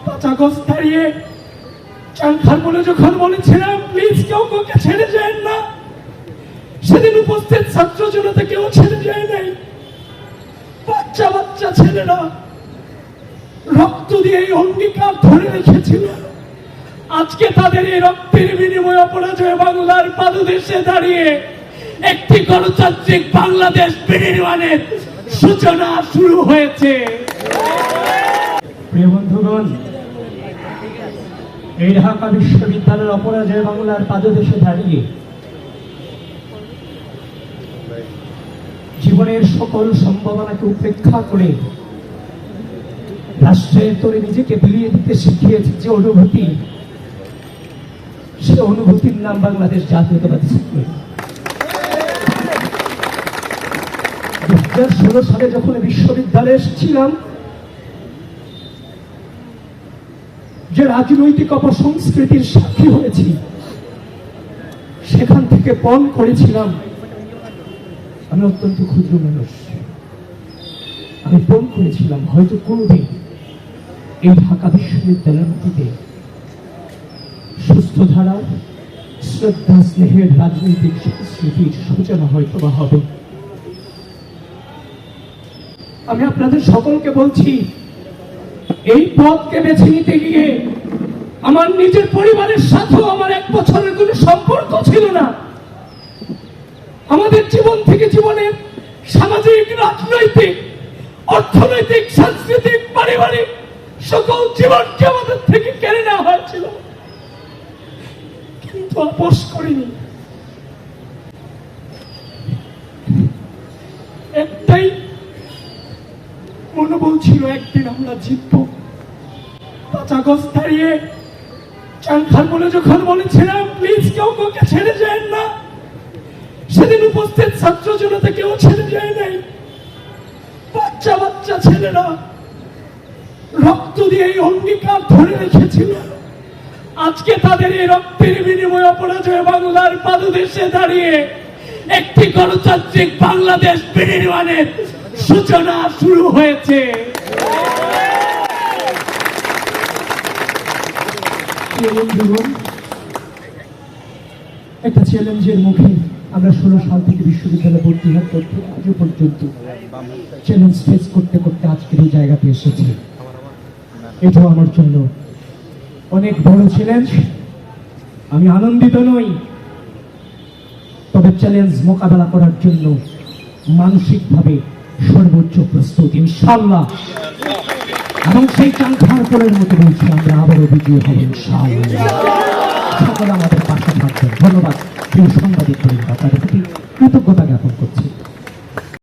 5 August দাঁড়িয়ে চাংখার বলে যখন বলেছিলাম প্লিজ কেউ কাউকে ছেড়ে যায় না, সেদিন উপস্থিত ছাত্র জনতা কেউ ছেড়ে যায় নাই। বাচ্চা বাচ্চা ছেলেরা রক্ত দিয়ে এই অঙ্গীকার ধরে রেখেছিল। আজকে তাদের এই রক্তের বিনিময়ে অপরাজয় বাংলার পাদদেশে দাঁড়িয়ে একটি গণতান্ত্রিক বাংলাদেশ বিনির্মাণের সূচনা শুরু হয়েছে। প্রিয় বন্ধুগণ, এই ঢাকা বিশ্ববিদ্যালয়ের অপরাজয় বাংলার পাদদেশে দাঁড়িয়ে জীবনের সকল সম্ভাবনাকে উপেক্ষা করে রাষ্ট্রের তোরে নিজেকে বিলিয়ে দিতে শিখিয়েছে যে অনুভূতি, সে অনুভূতির নাম বাংলাদেশ জাতীয়তাবাদী ছাত্র। 2016 সালে যখন বিশ্ববিদ্যালয়ে এসেছিলাম, যে রাজনৈতিক অপসংস্কৃতির সাক্ষী হয়েছি, সেখান থেকে পণ করেছিলাম আমি অত্যন্ত ক্ষুদ্র মানুষ। আমি পণ করেছিলাম হয়তো কোনোদিন এই ঢাকা বিশ্ববিদ্যালয়ের মাটিতে সুস্থ ধারার শ্রদ্ধা স্নেহের রাজনৈতিক সংস্কৃতির সূচনা হয়তো বা হবে। আমি আপনাদের সকলকে বলছি, এই পথকে বেছে নিতে গিয়ে আমার নিজের পরিবারের সাথেও আমার 1 বছরের কোনো সম্পর্ক ছিল না। আমাদের জীবন থেকে জীবনের সামাজিক, রাজনৈতিক, অর্থনৈতিক, সাংস্কৃতিক, পারিবারিক সকল জীবনকে আমাদের থেকে কেড়ে নেওয়া হয়েছিল, কিন্তু আপোষ করিনি। একটাই মনোবল ছিল, একদিন আমরা জিতবো। 5 আগস্ট দাঁড়িয়ে চাংখার বলে যখন বলেছিলাম প্লিজ কেউ কাউকে ছেড়ে যায় না, সেদিন উপস্থিত ছাত্র জনতা কেউ ছেড়ে যায় নাই। বাচ্চা বাচ্চা ছেলেরা রক্ত দিয়ে এই অঙ্গীকার ধরে রেখেছিল। আজকে তাদের এই রক্তের বিনিময়ে অপরাজয় বাংলার পাদদেশে দাঁড়িয়ে একটি গণতান্ত্রিক বাংলাদেশ বিনির্মাণের সূচনা শুরু হয়েছে। একটা চ্যালেঞ্জের মুখে আমরা 16 সাল থেকে বিশ্ববিদ্যালয়ে ভর্তি হওয়ার পর থেকে আজও পর্যন্ত চ্যালেঞ্জ ফেস করতে করতে আজকের এই জায়গাতে এসেছি। এটাও আমার জন্য অনেক বড় চ্যালেঞ্জ। আমি আনন্দিত নই, তবে চ্যালেঞ্জ মোকাবেলা করার জন্য মানসিকভাবে সর্বোচ্চ প্রস্তুত ইনশাআল্লাহ। এবং সেই চাংখার পরের মতো বলছি, আমরা আবারও বিজয়ী হব ইনশাআল্লাহ। সকলে আমাদের পাশে থাকবেন। ধন্যবাদ প্রিয় সাংবাদিক পরিবার।